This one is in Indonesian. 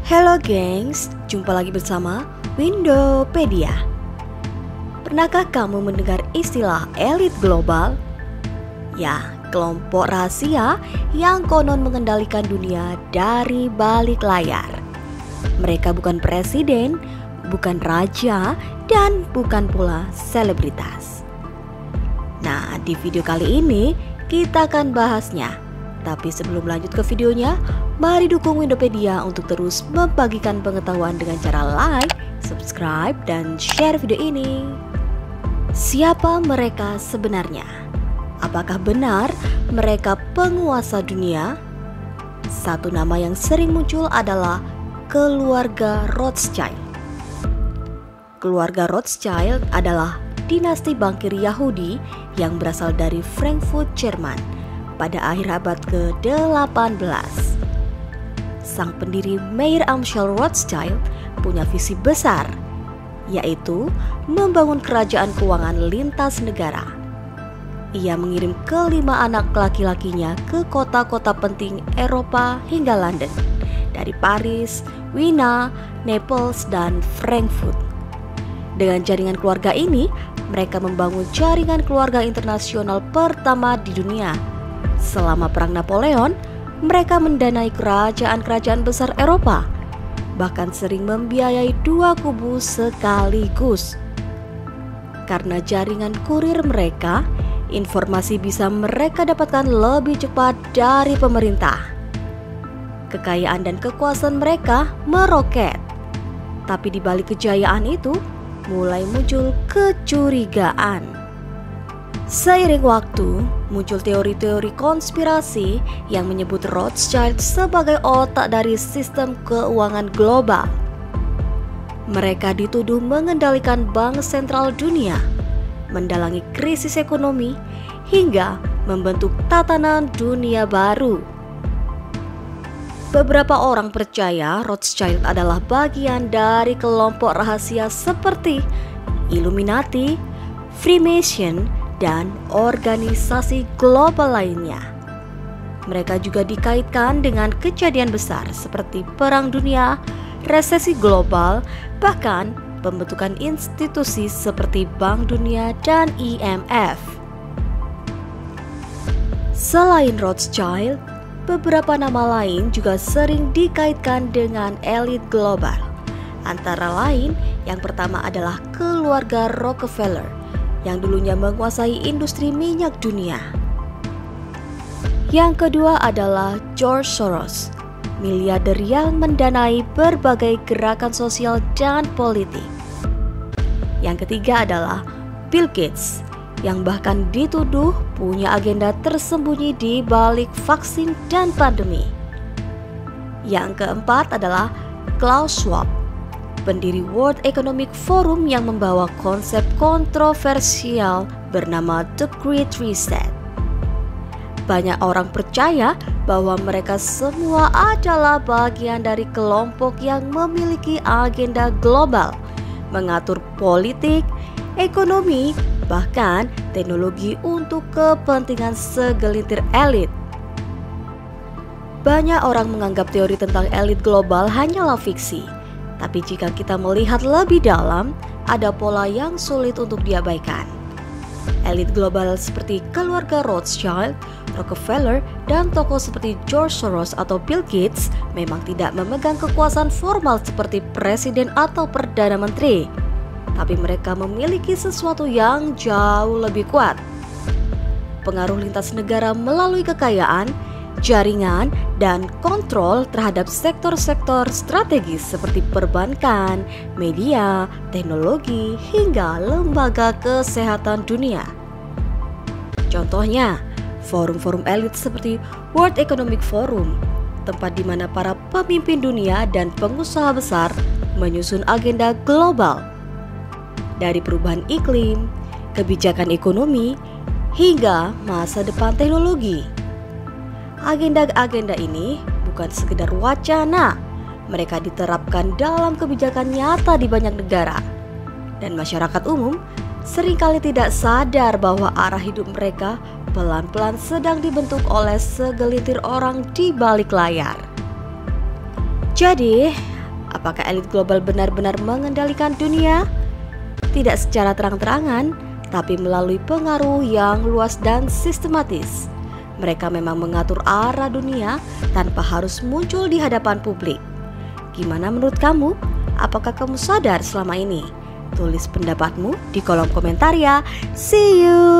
Halo gengs, jumpa lagi bersama Windopedia. Pernahkah kamu mendengar istilah elit global? Ya, kelompok rahasia yang konon mengendalikan dunia dari balik layar. Mereka bukan presiden, bukan raja, dan bukan pula selebritas. Nah, di video kali ini kita akan bahasnya. Tapi sebelum lanjut ke videonya, mari dukung Windopedia untuk terus membagikan pengetahuan dengan cara like, subscribe, dan share video ini. Siapa mereka sebenarnya? Apakah benar mereka penguasa dunia? Satu nama yang sering muncul adalah keluarga Rothschild. Keluarga Rothschild adalah dinasti bankir Yahudi yang berasal dari Frankfurt, Jerman pada akhir abad ke-18. Sang pendiri Mayer Amschel Rothschild punya visi besar, yaitu membangun kerajaan keuangan lintas negara. Ia mengirim kelima anak laki-lakinya ke kota-kota penting Eropa hingga London, dari Paris, Wina, Naples, dan Frankfurt. Dengan jaringan keluarga ini, mereka membangun jaringan keluarga internasional pertama di dunia. Selama Perang Napoleon, mereka mendanai kerajaan-kerajaan besar Eropa, bahkan sering membiayai dua kubu sekaligus. Karena jaringan kurir mereka, informasi bisa mereka dapatkan lebih cepat dari pemerintah. Kekayaan dan kekuasaan mereka meroket. Tapi di balik kejayaan itu, mulai muncul kecurigaan. Seiring waktu, muncul teori-teori konspirasi yang menyebut Rothschild sebagai otak dari sistem keuangan global. Mereka dituduh mengendalikan bank sentral dunia, mendalangi krisis ekonomi, hingga membentuk tatanan dunia baru. Beberapa orang percaya Rothschild adalah bagian dari kelompok rahasia seperti Illuminati, Freemason, dan organisasi global lainnya. Mereka juga dikaitkan dengan kejadian besar seperti Perang Dunia, resesi global, bahkan pembentukan institusi seperti Bank Dunia dan IMF. Selain Rothschild, beberapa nama lain juga sering dikaitkan dengan elit global. Antara lain, yang pertama adalah keluarga Rockefeller, yang dulunya menguasai industri minyak dunia. Yang kedua adalah George Soros, miliarder yang mendanai berbagai gerakan sosial dan politik. Yang ketiga adalah Bill Gates, yang bahkan dituduh punya agenda tersembunyi di balik vaksin dan pandemi. Yang keempat adalah Klaus Schwab, pendiri World Economic Forum yang membawa konsep kontroversial bernama The Great Reset. Banyak orang percaya bahwa mereka semua adalah bagian dari kelompok yang memiliki agenda global, mengatur politik, ekonomi, bahkan teknologi untuk kepentingan segelintir elit. Banyak orang menganggap teori tentang elit global hanyalah fiksi. Tapi jika kita melihat lebih dalam, ada pola yang sulit untuk diabaikan. Elit global seperti keluarga Rothschild, Rockefeller, dan tokoh seperti George Soros atau Bill Gates memang tidak memegang kekuasaan formal seperti presiden atau perdana menteri. Tapi mereka memiliki sesuatu yang jauh lebih kuat. Pengaruh lintas negara melalui kekayaan, jaringan, dan kontrol terhadap sektor-sektor strategis seperti perbankan, media, teknologi, hingga lembaga kesehatan dunia. Contohnya, forum-forum elit seperti World Economic Forum, tempat di mana para pemimpin dunia dan pengusaha besar menyusun agenda global. Dari perubahan iklim, kebijakan ekonomi, hingga masa depan teknologi. Agenda-agenda ini bukan sekedar wacana, mereka diterapkan dalam kebijakan nyata di banyak negara. Dan masyarakat umum seringkali tidak sadar bahwa arah hidup mereka pelan-pelan sedang dibentuk oleh segelintir orang di balik layar. Jadi, Apakah elit global benar-benar mengendalikan dunia? Tidak secara terang-terangan, tapi melalui pengaruh yang luas dan sistematis. Mereka memang mengatur arah dunia tanpa harus muncul di hadapan publik. Gimana menurut kamu? Apakah kamu sadar selama ini? Tulis pendapatmu di kolom komentar ya. See you!